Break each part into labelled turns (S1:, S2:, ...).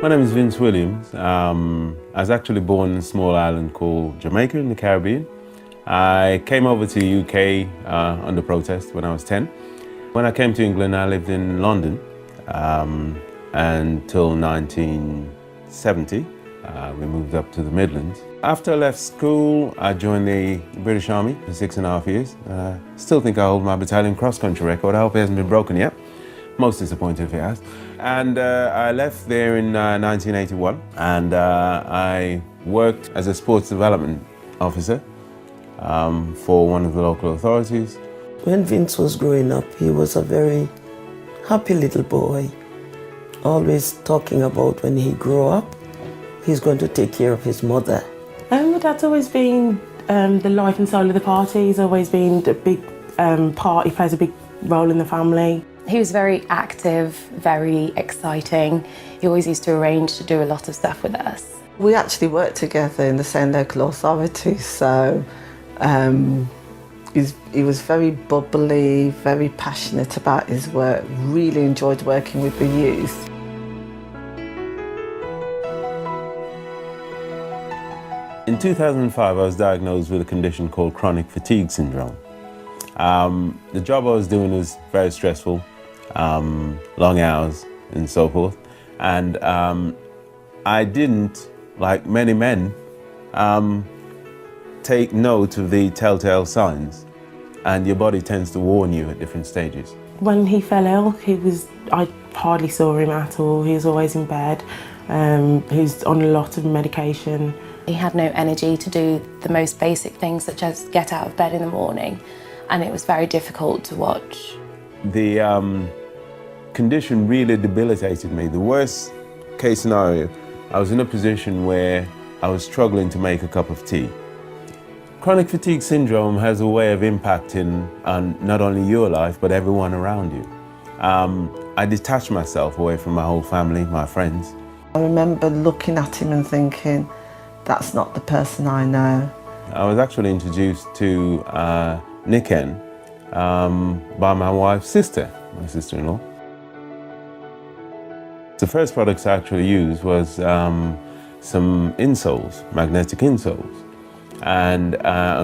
S1: My name is Vince Williams. I was actually born in a small island called Jamaica in the Caribbean. I came over to the UK under protest when I was 10. When I came to England, I lived in London until 1970. We moved up to the Midlands. After I left school, I joined the British Army for 6.5 years. Still think I hold my battalion cross-country record. I hope it hasn't been broken yet. Most disappointed if it has. And I left there in 1981, and I worked as a sports development officer for one of the local authorities.
S2: When Vince was growing up, he was a very happy little boy, always talking about when he grew up, he's going to take care of his mother.
S3: My dad's always been the life and soul of the party. He's always been a big part. He plays a big role in the family.
S4: He was very active, very exciting. He always used to arrange to do a lot of stuff with us.
S5: We actually worked together in the same local authority, so he was very bubbly, very passionate about his work, really enjoyed working with the youth.
S1: In 2005, I was diagnosed with a condition called chronic fatigue syndrome. The job I was doing was very stressful, long hours and so forth. And I didn't, like many men, take note of the telltale signs, and your body tends to warn you at different stages.
S3: When he fell ill, I hardly saw him at all. He was always in bed. He was on a lot of medication.
S4: He had no energy to do the most basic things, such as get out of bed in the morning, and it was very difficult to watch.
S1: The condition really debilitated me. The worst case scenario, I was in a position where I was struggling to make a cup of tea. Chronic fatigue syndrome has a way of impacting on not only your life, but everyone around you. I detached myself away from my whole family, my friends.
S5: I remember looking at him and thinking, that's not the person I know.
S1: I was actually introduced to NIKKEN by my wife's sister, my sister-in-law. The first products I actually used was some insoles, magnetic insoles, and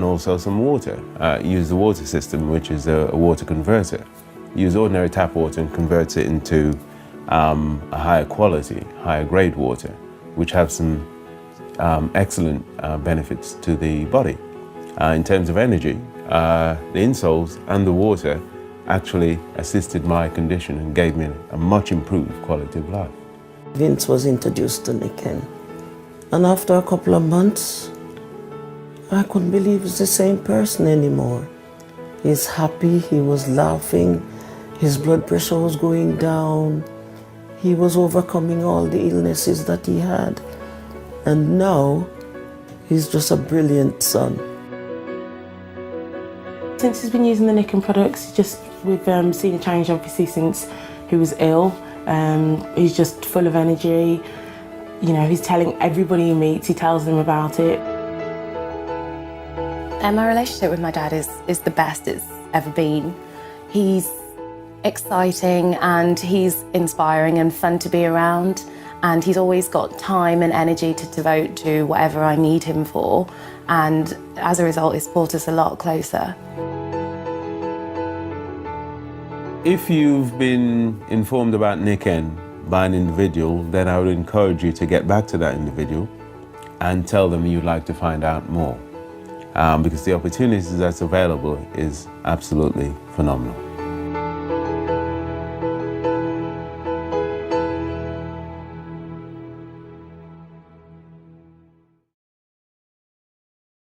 S1: also some water. Use the water system, which is a water converter. Use ordinary tap water and converts it into a higher quality, higher grade water, which have some excellent benefits to the body. In terms of energy, the insoles and the water actually assisted my condition and gave me a much improved quality of life.
S2: Vince was introduced to NIKKEN, and after a couple of months, I couldn't believe he's the same person anymore. He's happy, he was laughing, his blood pressure was going down, he was overcoming all the illnesses that he had, and now he's just a brilliant son.
S3: Since he's been using the NIKKEN products, we've seen a change obviously since he was ill. He's just full of energy. You know, he's telling everybody he meets, he tells them about it.
S4: And my relationship with my dad is the best it's ever been. He's exciting and he's inspiring and fun to be around, and he's always got time and energy to devote to whatever I need him for, and as a result it's brought us a lot closer.
S1: If you've been informed about NIKKEN by an individual, then I would encourage you to get back to that individual and tell them you'd like to find out more, because the opportunities that's available is absolutely phenomenal.